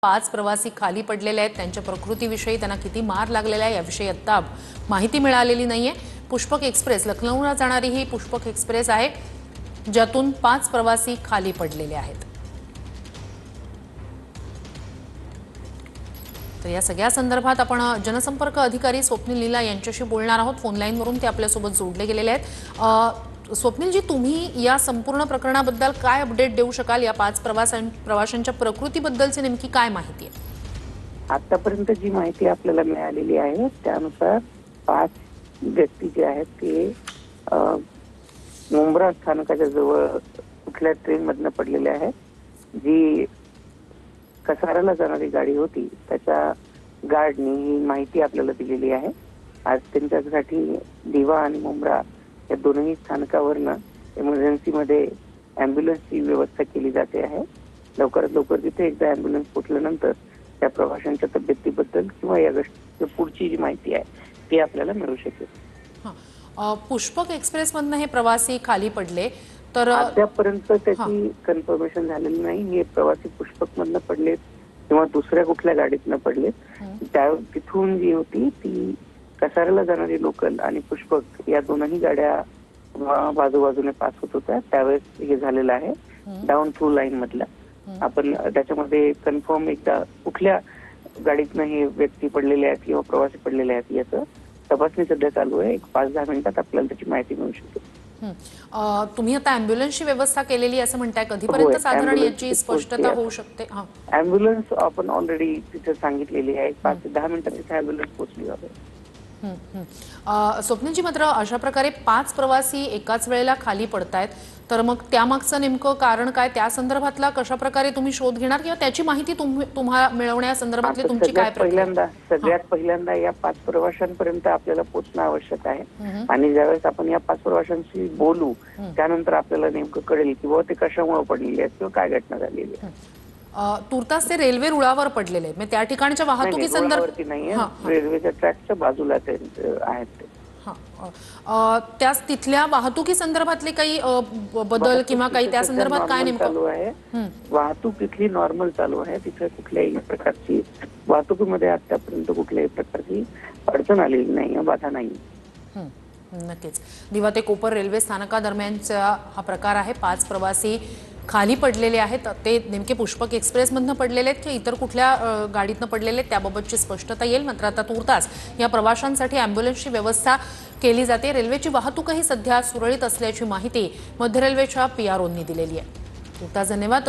5 प्रवासी खाली पडलेले आहेत। त्यांच्या प्रकृतीविषयी त्यांना किती मार लागलेला आहे याविषयी आता माहिती मिळालेली नाहीये। पुष्पक एक्सप्रेस लखनौला जाणारी ही पुष्पक एक्सप्रेस आहे ज्यातून 5 प्रवासी खाली पडलेले आहेत। तर या सगळ्या संदर्भात आपण जनसंपर्क अधिकारी स्वप्नील लीला यांच्याशी बोलणार आहोत। फोन लाईन वरून ते आपल्या सोबत जोडले गेलेले आहेत। स्वप्नील जी, तुम्ही या संपूर्ण प्रकरणाबद्दल काय अपडेट देऊ शकाल? या 5 प्रवाशांच्या प्रकृतीबद्दलची नेमकी काय माहिती आहे? आतापर्यंत जी माहिती आपल्याला मिळालेली आहे त्यानुसार 5 व्यक्ती जे आहेत ते मुंब्रा स्थानकाच्या जवळ कुठल्या ट्रेन मधनं पडलेले आहेत। जी कसाराला जाणारी गाडी होती त्याच्या गार्डनी ही माहिती आपल्याला दिलेली आहे। आज त्यांच्यासाठी दिवा आणि मुंब्रा या दोन्ही स्थानकावरनं इमर्जन्सी मध्ये ॲम्ब्युलन्सची व्यवस्था केली जाते आहे। लवकरात लवकर तिथे एकदा ॲम्ब्युलन्स पोहोचल्यानंतर त्या प्रवाशांच्या तब्येतीबद्दल किंवा या गोष्टीची पुढची जी माहिती आहे ती आपल्याला मिळू शकेल। पुष्पक एक्सप्रेस मधनं हे प्रवासी खाली पडले तर अद्यापर्यंत त्याची कन्फर्मेशन झालेली नाही। हे प्रवासी पुष्पक मधनं पडले किंवा दुसऱ्या कुठल्या गाडीतनं पडले। तिथून जी होती ती कसाराला जाणारी लोकल आणि पुष्पक या दोनही गाड्या बाजूबाजूने पास होत होत्या त्यावेळेस हे झालेलं आहे। डाऊन थ्रू लाईन मधला आपण त्याच्यामध्ये कन्फर्म एकदा कुठल्या गाडीतनं हे व्यक्ती पडलेले आहेत किंवा प्रवासी पडलेले आहेत याचं तपासणी सध्या चालू आहे। एक 5-10 मिनिटात आपल्याला त्याची माहिती मिळू शकेल। तुम्ही आता ॲम्ब्युलन्सची व्यवस्था केलेली असं म्हणताय, कधीपर्यंत साधारण याची स्पष्टता होऊ शकते? ॲम्ब्युलन्स आपण ऑलरेडी तिथे सांगितलेली आहे। 5 ते 10 मिनिटात तिथे ॲम्ब्युलन्स पोहोचली आहे। स्वप्नीलजी, मात्र अशा प्रकारे 5 प्रवासी एकाच वेळेला खाली पडतायत तर मग त्यामागचं नेमकं कारण काय? त्या संदर्भातला कशा प्रकारे तुम्ही शोध घेणार किंवा त्याची माहिती तुम्हाला मिळवण्यासंदर्भातली तुमची काय प्रक्रिया? सगळ्यात पहिल्यांदा या 5 प्रवाशांपर्यंत आपल्याला पोहोचणं आवश्यक आहे आणि ज्यावेळेस आपण या 5 प्रवाशांशी बोलू त्यानंतर आपल्याला नेमकं कळेल की बाबा ते कशामुळे पडलेले आहेत किंवा काय घटना झालेली आहे। तुर्तास ते रेल्वे रुळावर पडलेले आहेत, त्या ठिकाणच्या वाहतुकी संदर्भात नाहीये, रेल्वेच्या ट्रॅकच्या बाजूला ते आहेत ते। त्यास तिथल्या वाहतुकी संदर्भातले काही बदल किंवा काही त्या संदर्भात काय नेमकं चालू आहे? वाहतूक तिथली नॉर्मल चालू आहे। तिथे कुठल्याही प्रकारची वाहतुकीमध्ये आतापर्यंत कुठल्याही प्रकारची अडचण आलेली नाही, बाधा नाही। नक्कीच दिवा ते कोपर रेल्वे स्थानकादरम्यानचा हा प्रकार आहे। 5 प्रवासी खाली पडलेले आहेत। ते नेमके पुष्पक एक्सप्रेस मधनं पडलेले आहेत की इतर कुठल्या गाडीतनं पडलेले त्याबाबतची स्पष्टता येईल। मात्र आता तुर्तास या प्रवाशांसाठी ॲम्ब्युलन्सची व्यवस्था केली जाते। रेल्वेची वाहतूकही सध्या सुरळीत असल्याची माहिती मध्य रेल्वेच्या PROंनी दिलेली आहे। तुर्तास धन्यवाद।